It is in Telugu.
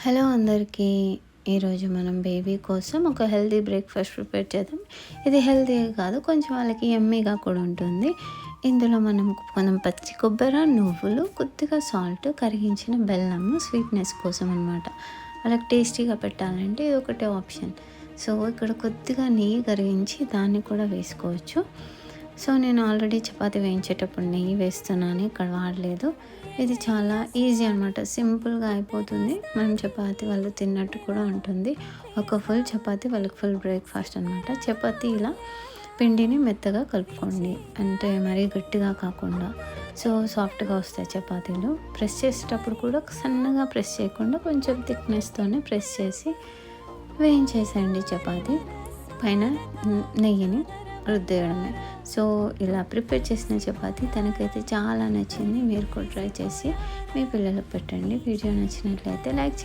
హలో అందరికీ. ఈరోజు మనం బేబీ కోసం ఒక హెల్తీ బ్రేక్ఫాస్ట్ ప్రిపేర్ చేద్దాం. ఇది హెల్తీ కాదు, కొంచెం వాళ్ళకి యమ్మీగా కూడా ఉంటుంది. ఇందులో మనం పచ్చి కొబ్బరి, నువ్వులు, కొద్దిగా సాల్ట్, కరిగించిన బెల్లము స్వీట్నెస్ కోసం అనమాట. వాళ్ళకి టేస్టీగా పెట్టాలంటే ఇది ఒకటే ఆప్షన్. సో ఇక్కడ కొద్దిగా నెయ్యి కరిగించి దాన్ని కూడా వేసుకోవచ్చు. సో నేను ఆల్రెడీ చపాతీ వేయించేటప్పుడు నెయ్యి వేస్తున్నాను, ఇక్కడ వాడలేదు. ఇది చాలా ఈజీ అనమాట, సింపుల్గా అయిపోతుంది. మనం చపాతీ వాళ్ళు తిన్నట్టు కూడా ఉంటుంది. ఒక ఫుల్ చపాతీ వాళ్ళకి ఫుల్ బ్రేక్ఫాస్ట్ అనమాట. చపాతీ ఇలా పిండిని మెత్తగా కలుపుకోండి, అంటే మరీ గట్టిగా కాకుండా. సో సాఫ్ట్గా వస్తాయి చపాతీలు. ప్రెస్ చేసేటప్పుడు కూడా సన్నగా ప్రెస్ చేయకుండా కొంచెం థిక్నెస్తోనే ప్రెస్ చేసి వేయించేసేయండి చపాతీ. పైన నెయ్యిని రుద్దేయడమే. సో ఇలా ప్రిపేర్ చేసిన చపాతీ తనకైతే చాలా నచ్చింది. మీరు కూడా ట్రై చేసి మీ పిల్లలకు పెట్టండి. వీడియో నచ్చినట్లయితే లైక్ చేయండి.